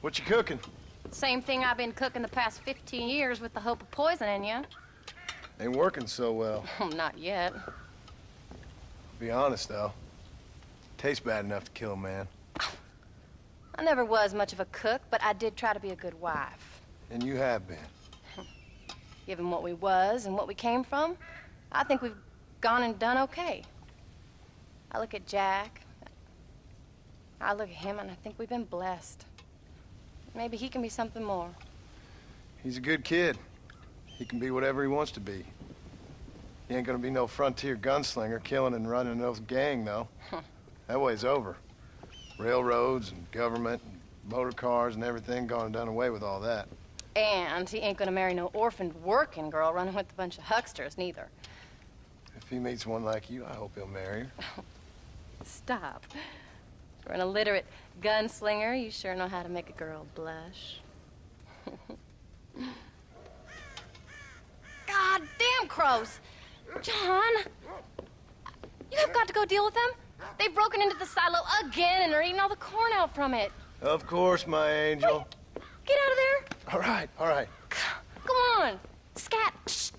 What you cooking? Same thing I've been cooking the past 15 years with the hope of poisoning you. Ain't working so well. Not yet. Be honest, though. Tastes bad enough to kill a man. I never was much of a cook, but I did try to be a good wife. And you have been. Given what we was and what we came from, I think we've gone and done okay. I look at Jack. I look at him, and I think we've been blessed. Maybe he can be something more. He's a good kid. He can be whatever he wants to be. He ain't gonna be no frontier gunslinger killing and running no gang, though. That way's over. Railroads and government and motor cars and everything gone and done away with all that. And he ain't gonna marry no orphaned working girl running with a bunch of hucksters, neither. If he meets one like you, I hope he'll marry her. Stop. For an illiterate gunslinger, you sure know how to make a girl blush. God damn crows! John! You have got to go deal with them. They've broken into the silo again and are eating all the corn out from it. Of course, my angel. Wait, get out of there. All right, all right. Come on. Scat. Shh.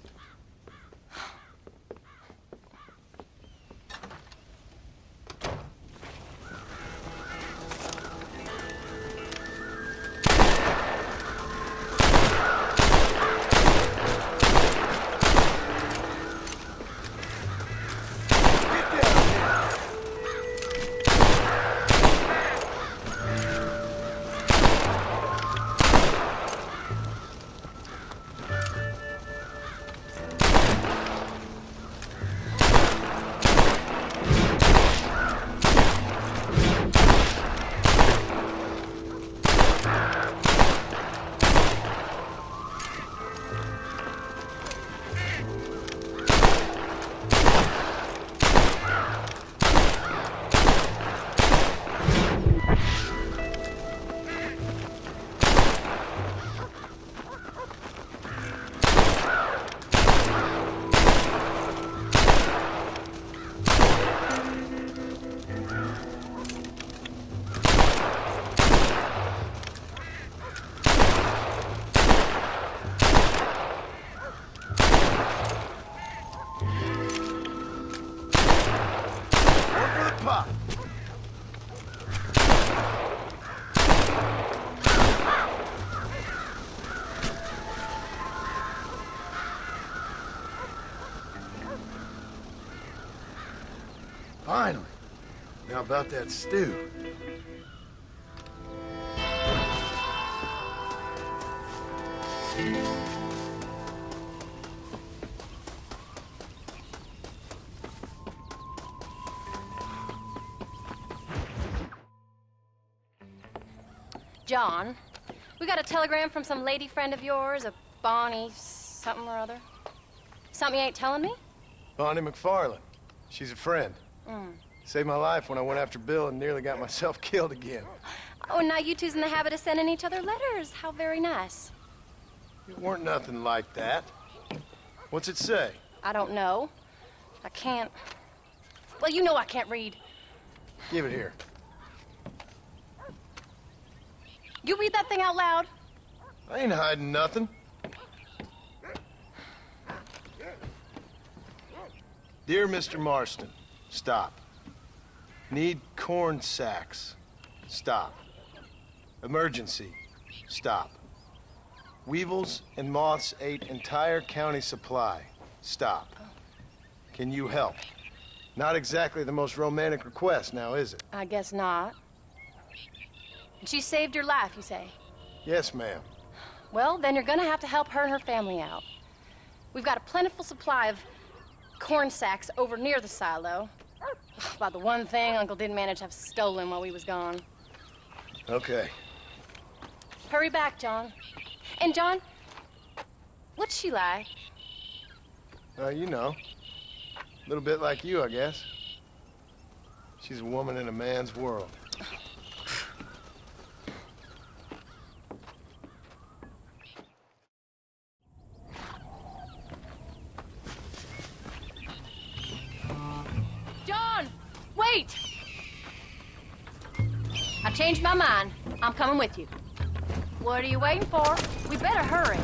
Finally. Now about that stew. John, we got a telegram from some lady friend of yours, a Bonnie something or other. Something you ain't telling me? Bonnie McFarland. She's a friend. Mm. Saved my life when I went after Bill and nearly got myself killed again. Oh, and now you two's in the habit of sending each other letters. How very nice. It weren't nothing like that. What's it say? I don't know. I can't... Well, you know I can't read. Give it here. You read that thing out loud. I ain't hiding nothing. Dear Mr. Marston, stop. Need corn sacks. Stop. Emergency. Stop. Weevils and moths ate entire county supply. Stop. Can you help? Not exactly the most romantic request now, is it? I guess not. And she saved your life, you say? Yes, ma'am. Well, then you're gonna have to help her and her family out. We've got a plentiful supply of corn sacks over near the silo. About the one thing Uncle didn't manage to have stolen while we was gone. Okay. Hurry back, John. And John, what's she like? You know. A little bit like you, I guess. She's a woman in a man's world. John, wait! I changed my mind. I'm coming with you. What are you waiting for? We better hurry.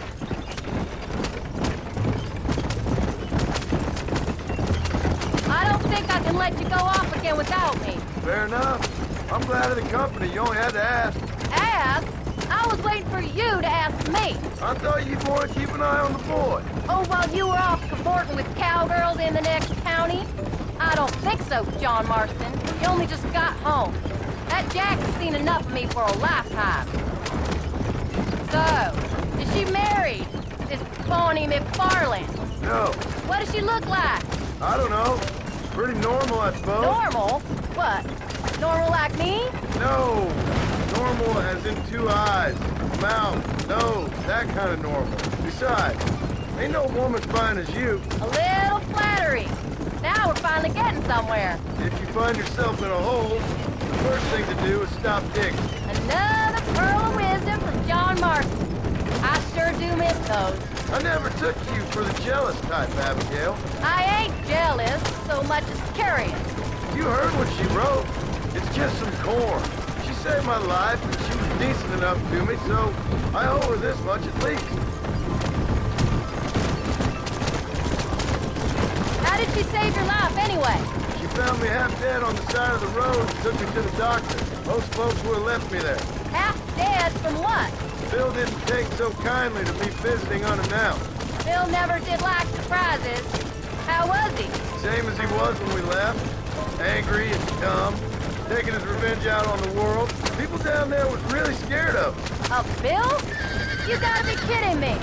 I don't think I can let you go off again without me. Fair enough. I'm glad of the company. You only had to ask. Ask? I was waiting for you to ask me. I thought you'd want to keep an eye on the boy. Oh, while you were off cavorting with cowgirls in the next county? I don't think so, John Marston. You only just got home. That Jack has seen enough of me for a lifetime. So, is she married? This Bonnie McFarland? No, What does she look like? I don't know. Pretty normal, I suppose. Normal? What? Normal like me? No. Normal as in 2 eyes, mouth, nose, that kind of normal. Besides, ain't no woman fine as you. A little flattery. Now we're finally getting somewhere. If you find yourself in a hole, the first thing to do is stop digging. Another pearl of wisdom from John Marston. I sure do miss those. I never took you for the jealous type, Abigail. I ain't jealous so much as curious. You heard what she wrote. It's just some corn. She saved my life, and she was decent enough to me, so I owe her this much at least. How did she save your life anyway? She found me half dead on the side of the road and took me to the doctor. Most folks would have left me there. Half dead from what? Bill didn't take so kindly to me visiting unannounced. Bill never did like surprises. How was he? Same as he was when we left. Angry and dumb. Taking his revenge out on the world. People down there was really scared of him. Of Bill? You gotta be kidding me.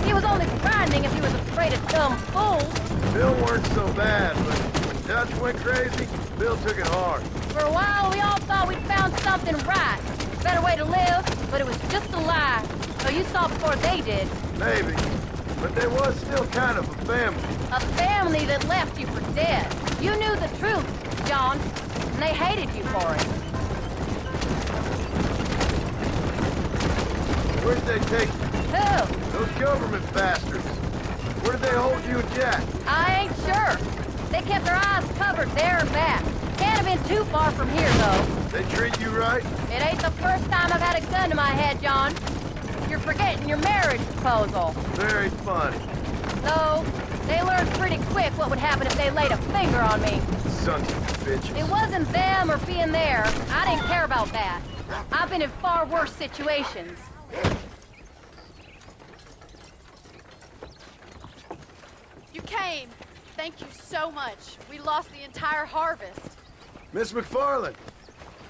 He was only frightening if he was afraid of dumb fools. Bill weren't so bad, but when Dutch went crazy, Bill took it hard. For a while, we all thought we'd found something right. A better way to live, but it was just a lie. So you saw before they did. Maybe. But there was still kind of a family. A family that left you for dead. You knew the truth, John, and they hated you for it. Where'd they take you? Who? Those government bastards. Where did they hold you and Jack? I ain't sure. They kept their eyes covered there and back. Can't have been too far from here, though. They treat you right? It ain't the first time I've had a gun to my head, John. You're forgetting your marriage proposal. Very funny. So, they learned pretty quick what would happen if they laid a finger on me. Sons of bitches. It wasn't them or being there. I didn't care about that. I've been in far worse situations. You came. Thank you so much. We lost the entire harvest. Miss McFarland,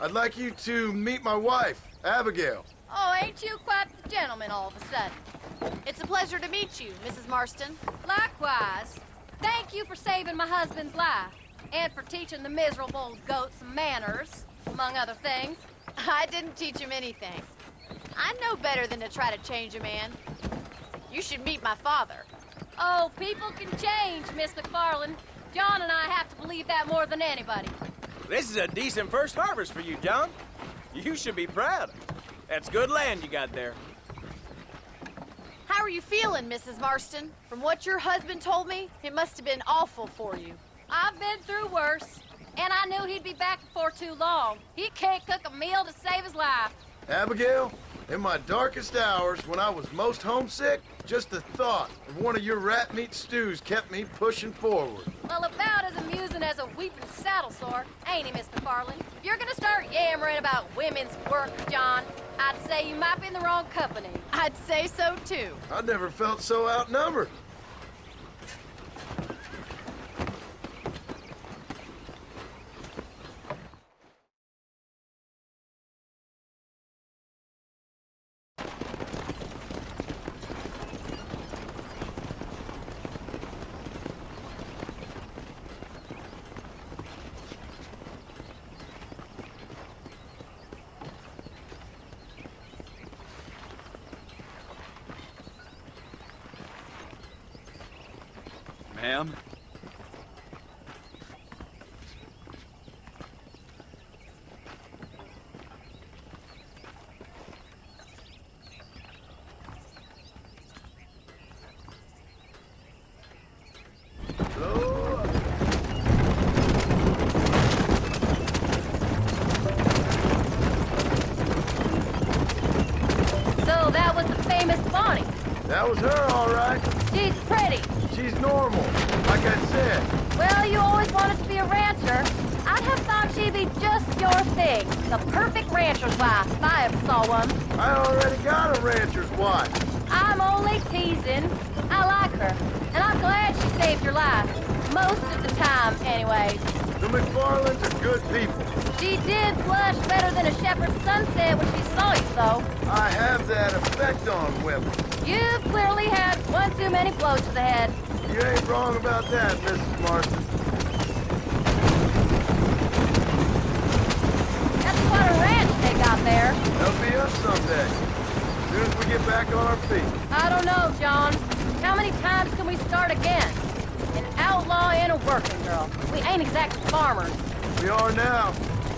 I'd like you to meet my wife, Abigail. Oh, ain't you quite the gentleman all of a sudden? It's a pleasure to meet you, Mrs. Marston. Likewise. Thank you for saving my husband's life. And for teaching the miserable old goat some manners, among other things. I didn't teach him anything. I know better than to try to change a man. You should meet my father. Oh, people can change, Miss McFarland. John and I have to believe that more than anybody. This is a decent first harvest for you, John. You should be proud. That's good land you got there. How are you feeling, Mrs. Marston? From what your husband told me, it must have been awful for you. I've been through worse, and I knew he'd be back before too long. He can't cook a meal to save his life. Abigail, in my darkest hours, when I was most homesick, just the thought of one of your rat meat stews kept me pushing forward. Well, about as amusing as a weeping saddle sore, ain't he, Miss McFarland? If you're gonna start yammering about women's work, John, I'd say you might be in the wrong company. I'd say so, too. I never felt so outnumbered. Ma'am? So, name is Bonnie. That was her, all right. She's pretty. She's normal, like I said. Well, you always wanted to be a rancher. I'd have thought she'd be just your thing. The perfect rancher's wife, if I ever saw one. I already got a rancher's wife. I'm only teasing. I like her, and I'm glad she saved your life. Most of the time, anyways. The McFarlands are good people. She did blush better than a shepherd's sunset when she saw you, though. I have that effect on women. You've clearly had one too many blows to the head. You ain't wrong about that, Mrs. Marston. That's quite a ranch they got there. They'll be up someday. As soon as we get back on our feet. I don't know, John. How many times can we start again? An outlaw and a working girl. We ain't exactly farmers. We are now.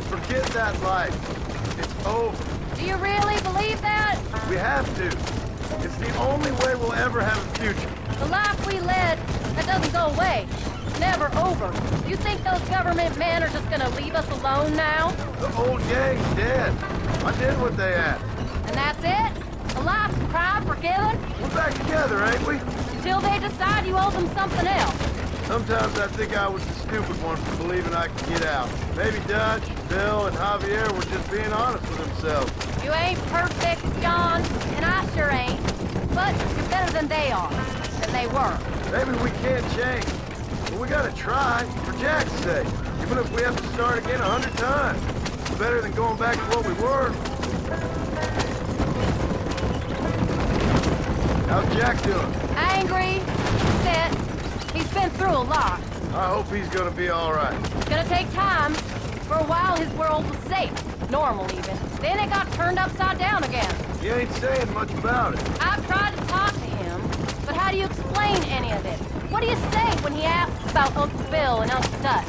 Forget that life. It's over. Do you really believe that? We have to. It's the only way we'll ever have a future. The life we led, that doesn't go away. It's never over. You think those government men are just gonna leave us alone now? The old gang's dead. I did what they asked. And that's it? A life's crime forgiven? We're back together, ain't we? Until they decide you owe them something else. Sometimes I think I was the stupid one for believing I could get out. Maybe Dutch, Bill, and Javier were just being honest with themselves. You ain't perfect, John, and I sure ain't. But you're better than they are, than they were. Maybe we can't change, but we gotta try, for Jack's sake. Even if we have to start again 100 times. It's better than going back to what we were. How's Jack doing? Angry, upset. He's been through a lot. I hope he's gonna be all right. It's gonna take time. For a while, his world was safe. Normal, even. Then it got turned upside down again. He ain't saying much about it. I've tried to talk to him, but how do you explain any of it? What do you say when he asks about Uncle Bill and Uncle Dutch?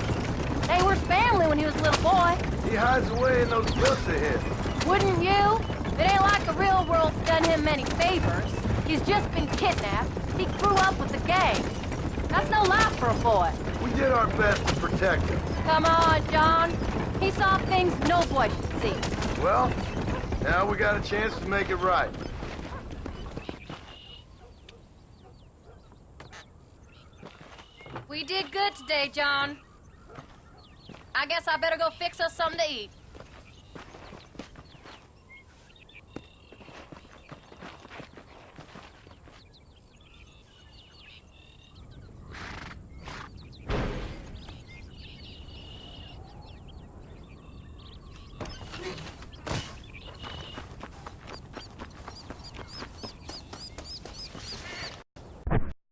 They were family when he was a little boy. He hides away in those books of his. Wouldn't you? It ain't like the real world's done him many favors. He's just been kidnapped. He grew up with the gang. That's no life for a boy. We did our best to protect him. Come on, John. He saw things no boy should see. Well, now we got a chance to make it right. We did good today, John. I guess I better go fix us something to eat.